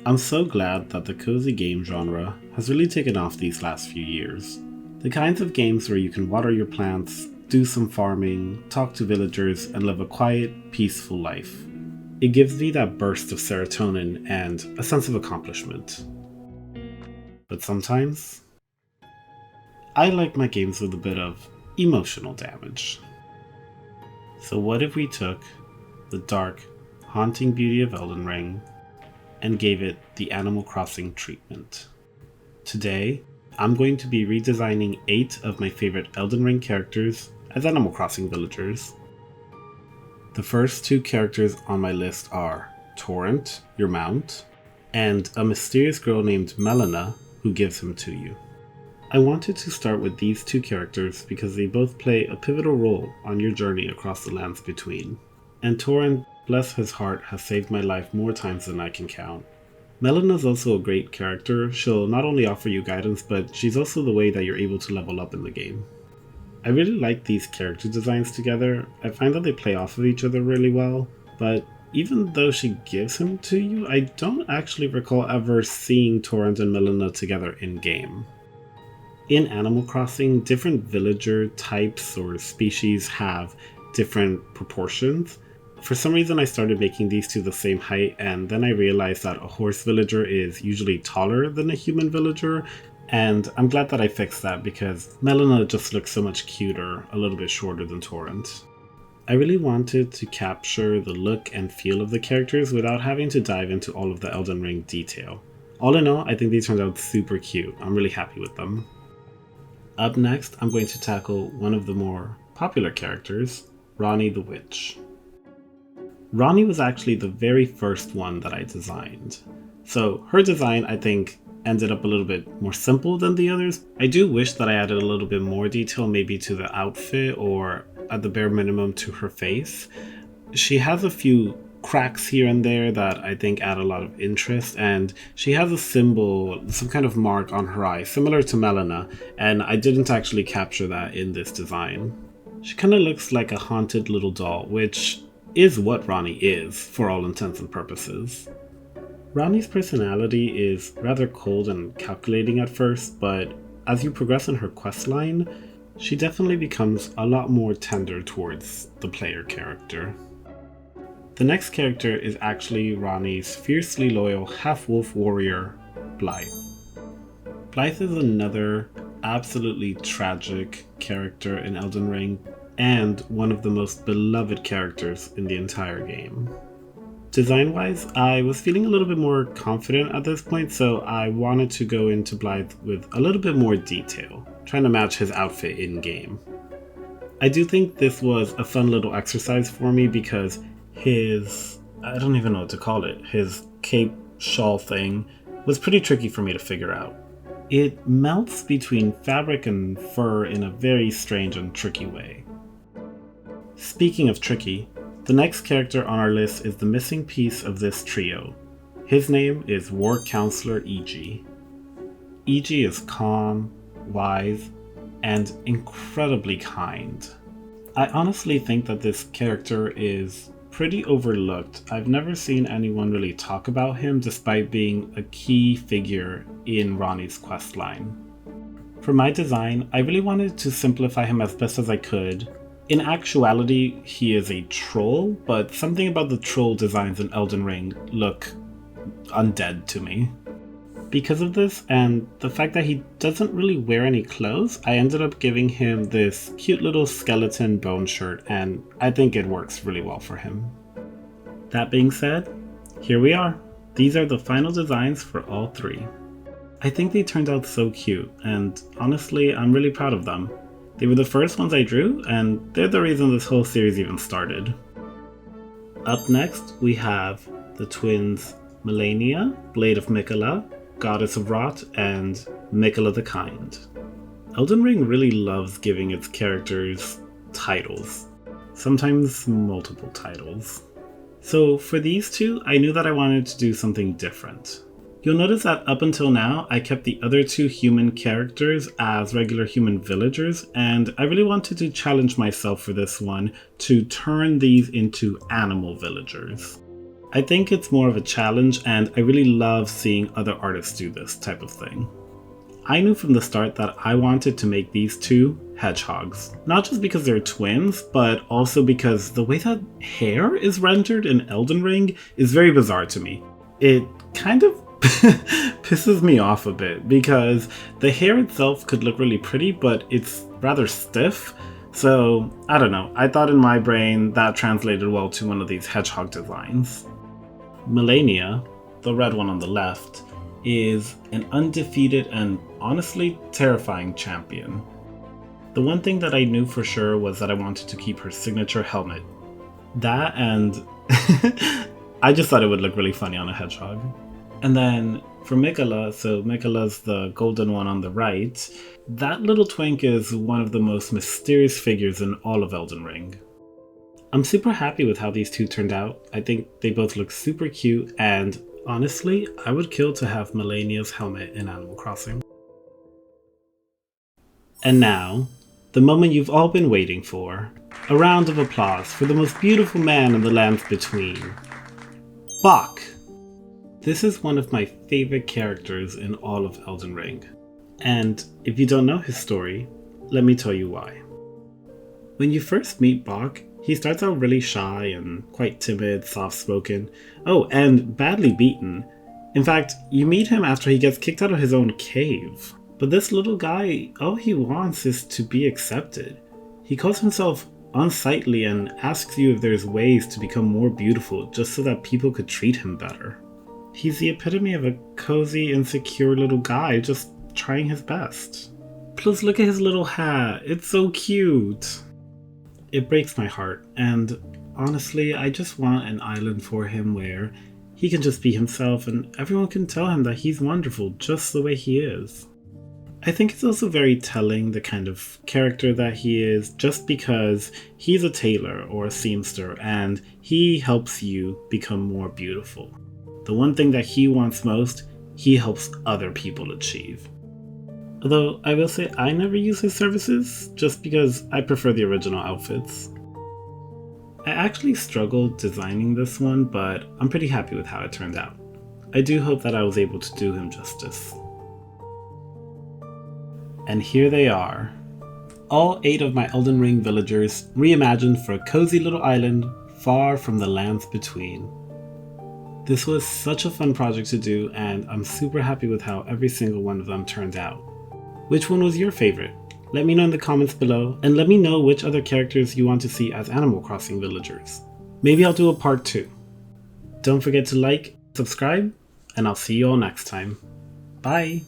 I'm so glad that the cozy game genre has really taken off these last few years. The kinds of games where you can water your plants, do some farming, talk to villagers, and live a quiet, peaceful life. It gives me that burst of serotonin and a sense of accomplishment. But sometimes, I like my games with a bit of emotional damage. So what if we took the dark, haunting beauty of Elden Ring and gave it the Animal Crossing treatment? Today, I'm going to be redesigning 8 of my favorite Elden Ring characters as Animal Crossing villagers. The first 2 characters on my list are Torrent, your mount, and a mysterious girl named Melina who gives him to you. I wanted to start with these 2 characters because they both play a pivotal role on your journey across the lands between. And Torrent, bless his heart, has saved my life more times than I can count. Melina's also a great character. She'll not only offer you guidance, but she's also the way that you're able to level up in the game. I really like these character designs together. I find that they play off of each other really well, but even though she gives him to you, I don't actually recall ever seeing Torrent and Melina together in-game. In Animal Crossing, different villager types or species have different proportions. For some reason I started making these 2 the same height, and then I realized that a horse villager is usually taller than a human villager, and I'm glad that I fixed that because Melina just looks so much cuter, a little bit shorter than Torrent. I really wanted to capture the look and feel of the characters without having to dive into all of the Elden Ring detail. All in all, I think these turned out super cute. I'm really happy with them. Up next, I'm going to tackle one of the more popular characters, Ranni the Witch. Ranni was actually the very first one that I designed. So her design, I think, ended up a little bit more simple than the others. I do wish that I added a little bit more detail maybe to the outfit or at the bare minimum to her face. She has a few cracks here and there that I think add a lot of interest, and she has a symbol, some kind of mark on her eye, similar to Melina, and I didn't actually capture that in this design. She kind of looks like a haunted little doll, which is what Ranni is, for all intents and purposes. Ranni's personality is rather cold and calculating at first, but as you progress in her questline, she definitely becomes a lot more tender towards the player character. The next character is actually Ranni's fiercely loyal half-wolf warrior, Blaidd. Blaidd is another absolutely tragic character in Elden Ring, and one of the most beloved characters in the entire game. Design-wise, I was feeling a little bit more confident at this point, so I wanted to go into Blaidd with a little bit more detail, trying to match his outfit in-game. I do think this was a fun little exercise for me because I don't even know what to call it, his cape shawl thing was pretty tricky for me to figure out. It melts between fabric and fur in a very strange and tricky way. Speaking of tricky, the next character on our list is the missing piece of this trio. His name is War Counselor Iji. Iji is calm, wise, and incredibly kind. I honestly think that this character is pretty overlooked. I've never seen anyone really talk about him despite being a key figure in Ranni's questline. For my design, I really wanted to simplify him as best as I could. In actuality, he is a troll, but something about the troll designs in Elden Ring look undead to me. Because of this, and the fact that he doesn't really wear any clothes, I ended up giving him this cute little skeleton bone shirt, and I think it works really well for him. That being said, here we are. These are the final designs for all 3. I think they turned out so cute, and honestly, I'm really proud of them. They were the first ones I drew, and they're the reason this whole series even started. Up next, we have the twins Malenia, Blaidd of Miquella, Goddess of Rot, and Miquella the Kind. Elden Ring really loves giving its characters titles, sometimes multiple titles. So for these 2, I knew that I wanted to do something different. You'll notice that up until now, I kept the other 2 human characters as regular human villagers, and I really wanted to challenge myself for this one to turn these into animal villagers. I think it's more of a challenge, and I really love seeing other artists do this type of thing. I knew from the start that I wanted to make these two hedgehogs. Not just because they're twins, but also because the way that hair is rendered in Elden Ring is very bizarre to me. It kind of pisses me off a bit because the hair itself could look really pretty, but it's rather stiff. So, I don't know, I thought in my brain that translated well to one of these hedgehog designs. Malenia, the red one on the left, is an undefeated and honestly terrifying champion. The one thing that I knew for sure was that I wanted to keep her signature helmet. That and I just thought it would look really funny on a hedgehog. And then for Miquella, so Miquella's the golden one on the right, that little twink is one of the most mysterious figures in all of Elden Ring. I'm super happy with how these two turned out. I think they both look super cute, and honestly, I would kill to have Malenia's helmet in Animal Crossing. And now, the moment you've all been waiting for. A round of applause for the most beautiful man in the lands between. Boc! This is one of my favorite characters in all of Elden Ring. And if you don't know his story, let me tell you why. When you first meet Boc, he starts out really shy and quite timid, soft-spoken. Oh, and badly beaten. In fact, you meet him after he gets kicked out of his own cave. But this little guy, all he wants is to be accepted. He calls himself unsightly and asks you if there's ways to become more beautiful just so that people could treat him better. He's the epitome of a cozy, insecure little guy just trying his best. Plus, look at his little hat. It's so cute. It breaks my heart, and honestly, I just want an island for him where he can just be himself and everyone can tell him that he's wonderful just the way he is. I think it's also very telling the kind of character that he is, just because he's a tailor or a seamster and he helps you become more beautiful. The one thing that he wants most, he helps other people achieve. Although I will say I never use his services, just because I prefer the original outfits. I actually struggled designing this one, but I'm pretty happy with how it turned out. I do hope that I was able to do him justice. And here they are. All 8 of my Elden Ring villagers reimagined for a cozy little island far from the lands between. This was such a fun project to do, and I'm super happy with how every single one of them turned out. Which one was your favorite? Let me know in the comments below, and let me know which other characters you want to see as Animal Crossing villagers. Maybe I'll do a part 2. Don't forget to like, subscribe, and I'll see you all next time. Bye!